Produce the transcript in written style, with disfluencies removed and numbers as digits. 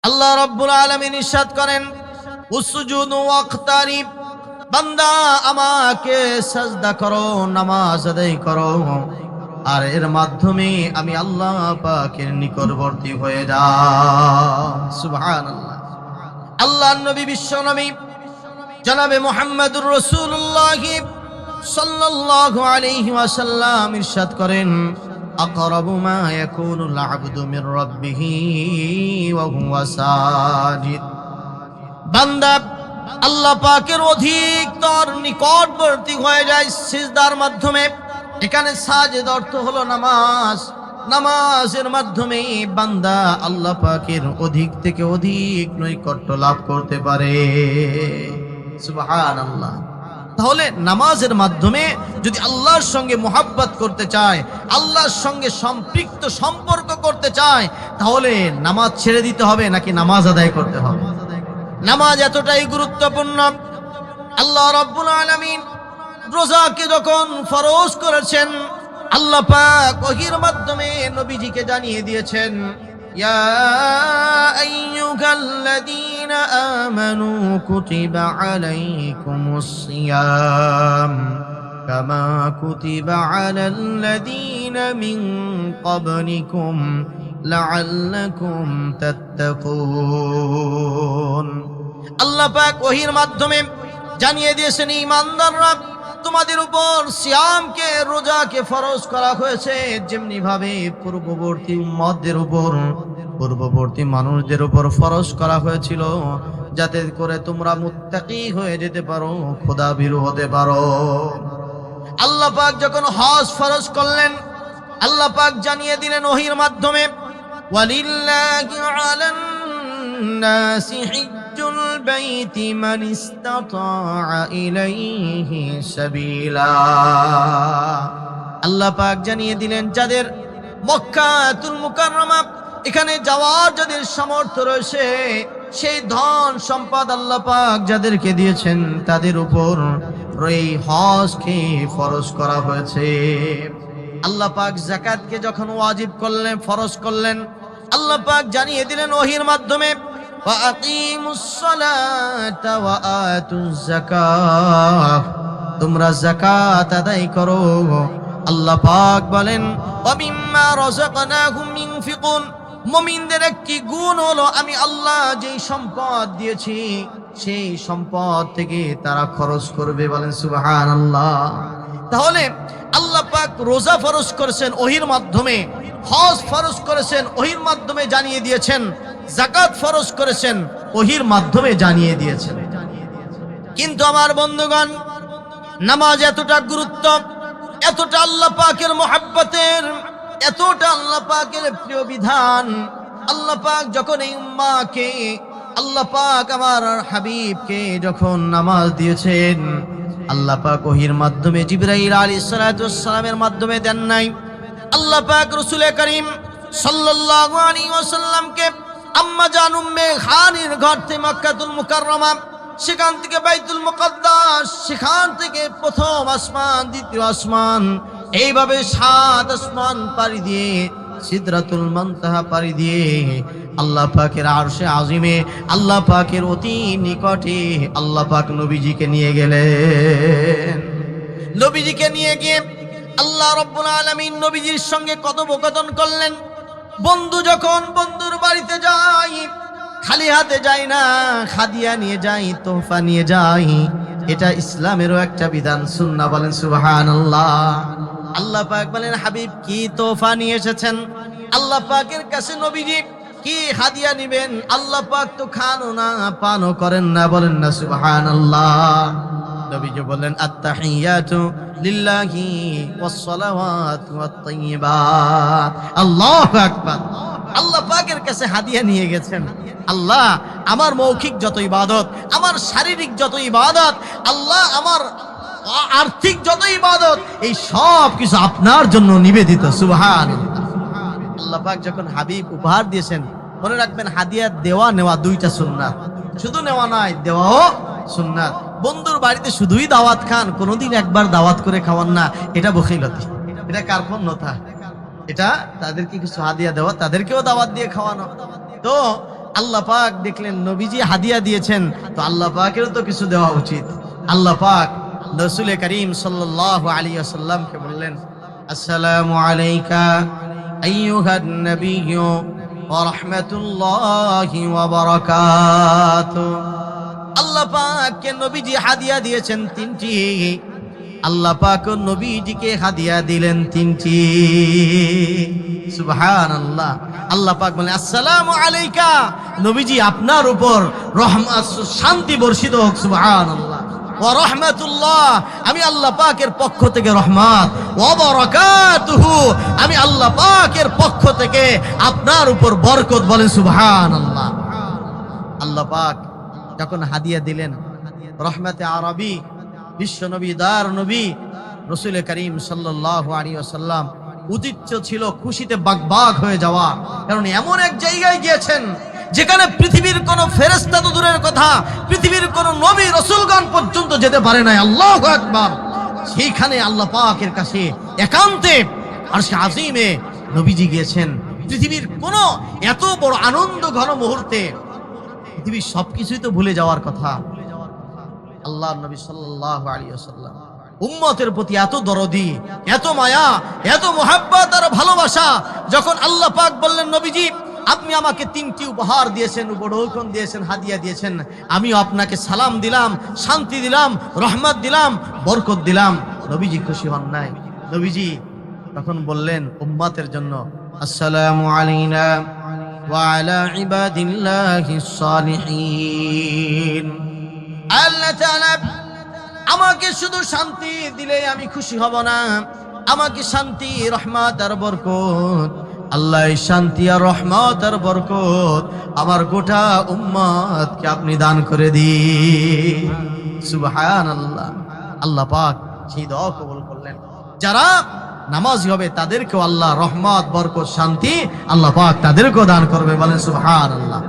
আল্লাহ রাব্বুল আলামিন ইরশাদ করেন, উসজুদু ওয়াক্তারিব, বান্দা আমাকে সাজদা করো, নামাজ আদায় করো, আর এর মাধ্যমে আমি আল্লাহ পাকের নিকটবর্তী হয়ে যাও। সুবহানাল্লাহ। আল্লাহর নবী, বিশ্ব নবী জনাবে মুহাম্মদুর রাসূলুল্লাহ সাল্লাল্লাহু আলাইহি ওয়াসাল্লাম ইরশাদ করেন, আকরাবু মা ইয়াকুনুল আবদু মির রাব্বিহি ওয়া হুয়া সাজিদ। বান্দা আল্লাহ পাকের অধিকতর নিকটবর্তী হয়ে যায় সিজদার মাধ্যমে। এখানে সাজেদ অর্থ হলো নামাজ। নামাজের মাধ্যমে বান্দা আল্লাহ পাকের অধিক থেকে অধিক নৈকট্য লাভ করতে পারে। সুবহানাল্লাহ। তাহলে নামাজের মাধ্যমে যদি আল্লাহর সঙ্গে মুহাব্বত করতে চায়, আল্লাহর সঙ্গে সম্পৃক্ত সম্পর্ক করতে চায়, তাহলে নামাজ ছেড়ে দিতে হবে নাকি নামাজ আদায় করতে হবে? নামাজ এতটাই গুরুত্বপূর্ণ। আল্লাহ রাব্বুল আলামিন রোজাকে যখন ফরজ করেছেন, আল্লাহ পাক ওহীর মাধ্যমে নবীজিকে জানিয়ে দিয়েছেন, ইয়া আইয়ুহাল্লাযীনা আমানু কুতিবা আলাইকুমুস সিয়াম কামা কুতিবা আলাল্লাযীনা মিন ক্বাবলিকুম লাআল্লাকুম তাত্তাকুন। আল্লাহ পাক ওহীর মাধ্যমে জানিয়ে দিয়েছেন, ঈমানদাররা, তোমাদের উপর সিয়ামকে, রোজাকে ফরজ করা হয়েছে যেমনি ভাবে পূর্ববর্তী উম্মতদের উপর, পূর্ববর্তী মানুষদের উপর ফরজ করা হয়েছিল, যাতে করে তোমরা মুত্তাকি হয়ে যেতে পারো, খোদাভীরু হতে পারো। আল্লাহ পাক যখন হজ ফরজ করলেন, আল্লাহ পাক জানিয়ে দিলেন ওহীর মাধ্যমে, ওয়ালিল্লাহি আলান নাসি হিজ্জুল বাইতি মান ইসতাতাআ ইলাইহি সাবিলা। আল্লাহ পাক জানিয়ে দিলেন, যাদের মক্কাতুল মুকাররমা এখানে যাওয়ার যাদের সামর্থ্য রয়েছে, সেই ধন সম্পদ আল্লাহ পাক যাদেরকে দিয়েছেন, তাদের উপর এই হজকে ফরজ করা হয়েছে। আল্লাহ পাক যাকাতকে যখন ওয়াজিব করলেন, ফরজ করলেন, আল্লাহ পাক জানিয়ে দিলেন ওহীর মাধ্যমে, ওয়া আকিমুস সালাতা ওয়া আতুজ যাকাত, তোমরা যাকাত আদায় করো। আল্লাহ পাক বলেন, ওয়া মিম্মা রাযাকনাহুম ইউনফিকুন, মুমিনদের একটি গুণ হলো আমি আল্লাহ যেই সম্পদ দিয়েছি সেই সম্পদ থেকে তারা খরচ করবে। বলেন সুবহানাল্লাহ। তাহলে আল্লাহ পাক রোজা ফরজ করেছেন ওহীর মাধ্যমে, হজ ফরজ করেছেন ওহীর মাধ্যমে জানিয়ে দিয়েছেন, যাকাত ফরজ করেছেন ওহীর মাধ্যমে জানিয়ে দিয়েছেন। কিন্তু আমার বন্ধুগণ, নামাজ এতটা গুরুত্ব, এতটা আল্লাহ পাকের মুহাব্বতের, এতটা আল্লাহ পাকের প্রিয় বিধান, আল্লাহ পাক যখন এই উম্মাহকে, আল্লাহ পাক আমার হাবিবকে যখন নামাজ দিয়েছেন, আল্লাহ পাক ওহীর মাধ্যমে জিবরাইল আলাইহিস সালাতু ওয়াস সালামের মাধ্যমে দেন নাই। আল্লাহ পাক রাসূল করিম সাল্লাল্লাহু আলাইহি ওয়াসাল্লামকে আম্মা জান উম্মে খানির ঘর থেকে মক্কাতুল মুকাররমা, সেখান থেকে বাইতুল মুকাদ্দাস, সেখান থেকে প্রথম আসমান, দ্বিতীয় আসমান, এইভাবে 7 আসমান পাড়ি দিয়ে সিদরাতুল মুনতাহা পাড়ি দিয়ে আল্লাহ পাকের আরশে আজিমে, আল্লাহ পাকের অতি নিকটে আল্লাহ পাক নবীজিকে নিয়ে গেলেন। নবীজিকে নিয়ে গিয়ে আল্লাহ রাব্বুল আলামিন নবীজির সঙ্গে কথোপকথন করলেন। বন্ধু যখন বন্ধুর বাড়িতে যায়, খালি হাতে যায় না, হাদিয়া নিয়ে যায়, তোহফা নিয়ে যায়। এটা ইসলামেরও একটা বিধান, সুন্নাহ। বলেন সুবহানাল্লাহ। আল্লাহ পাক বলেন, হাবিব কি তোহফা নিয়ে এসেছেন? আল্লাহ পাকের কাছে নবীজি কি হাদিয়া নিবেন? আল্লাহ পাক তো খানও না, পানও করেন না। বলেন না সুবহানাল্লাহ। নবীজি বললেন, আত্তাহিয়াতু লিল্লাহি ওয়াস সালাওয়াতু ওয়াত তাইয়্যিবাত। আল্লাহু আকবার। আল্লাহ পাকের কাছে হাদিয়া নিয়ে গেছেন। আল্লাহ, আমার মৌখিক যত ইবাদত, আমার শারীরিক যত ইবাদত, আল্লাহ আমার আর্থিক যত ইবাদত, এই সব কিছু আপনার জন্য নিবেদিত। সুবহানাল্লাহ। আল্লাহ পাক যখন হাবিব উপহার দিয়েছেন, মনে রাখবেন, হাদিয়া দেওয়া নেওয়া দুইটা সুন্নাত। শুধু নেওয়া নয়, দেওয়াও সুন্নাত। বন্ধুর বাড়িতে শুধুই দাওয়াত খান, কোনোদিন একবার দাওয়াত করে খাওয়ান না, এটা বখিলতি, এটা কার্পণ্যতা। এটা তাদেরকে কিছু হাদিয়া দেওয়া, তাদেরকেও দাওয়াত দিয়ে খাওয়ানো। তো আল্লাহ পাক দেখলেন নবীজি হাদিয়া দিয়েছেন, তো আল্লাহ পাকেরও তো কিছু দেওয়া উচিত। আল্লাহ পাক রাসূল করিম সাল্লাল্লাহু আলাইহি ওয়াসাল্লামকে বললেন, আসসালামু আলাইকা আইয়ুহান নাবিয়্যু ওয়া রাহমাতুল্লাহি ওয়া বারাকাতুহু। আল্লাহ পাককে নবীজি হাদিয়া দিয়েছেন তিনটি, আল্লাহ পাক নবীজিকে হাদিয়া দিলেন তিনটি। সুবহানাল্লাহ। আল্লাহ পাক বলেন, আসসালামু আলাইকা, নবীজি আপনার উপর রহমত শান্তি বর্ষিত হোক। সুবহানাল্লাহ। ওয়া রাহমাতুল্লাহ, আমি আল্লাহ পাকের পক্ষ থেকে রহমত। ওয়া বারাকাতুহু, আমি আল্লাহ পাকের পক্ষ থেকে আপনার উপর বরকত। বলেন সুবহানাল্লাহ। আল্লাহ পাক যখন হাদিয়া দিলেন, রহমতে আরবি বিশ্ব নবী দার নবী রাসূল করিম সাল্লাল্লাহু আলাইহি ওয়াসাল্লাম উদ্দেশ্য ছিল খুশিতে বাগবাগ হয়ে যাওয়া, কারণ এমন এক জায়গায় গিয়েছেন যেখানে পৃথিবীর কোন ফেরেশতা তো দূরের কথা, পৃথিবীর কোন নবী রাসূলগণ পর্যন্ত যেতে পারে না। আল্লাহু আকবার। সেইখানে আল্লাহ পাকের কাছে একান্তে আরশে আজিমে নবীজি গিয়েছেন। পৃথিবীর কোন এত বড় আনন্দ ঘন মুহূর্তে পৃথিবীর সবকিছুই তো ভুলে যাওয়ার কথা। আল্লাহর নবী সাল্লাল্লাহু আলাইহি ওয়াসাল্লাম উম্মতের প্রতি এত দরদি, এত মায়া, এত মুহাব্বত আর ভালোবাসা। যখন আল্লাহ পাক বললেন, নবীজি আপনি আমাকে তিনটি উপহার দিয়েছেন, উপঢৌকন দিয়েছেন, হাদিয়া দিয়েছেন, আমিও আপনাকে সালাম দিলাম, শান্তি দিলাম, রহমত দিলাম, বরকত দিলাম। নবীজি খুশি হন নাই। নবীজি তখন বললেন উম্মতের জন্য, আসসালামু আলাইনা ওয়া আলা ইবাদিল্লাহিস সালিহিন। আল্লাহ তাআলা আমাকে শুধু শান্তি দিলে আমি খুশি হব না, আমাকে শান্তি, রহমত আর বরকত, আল্লাহ শান্তি আর রহমত আর বরকত আমার গোটা উম্মতকে আপনি দান করে দিন। সুবহানাল্লাহ। আল্লাহ পাক সেই দোয়া কবুল করলেন। যারা নামাজি হবে তাদেরকেও আল্লাহ রহমত, বরকত, শান্তি আল্লাহ পাক তাদেরকেও দান করবে। বলেন সুবহানাল্লাহ।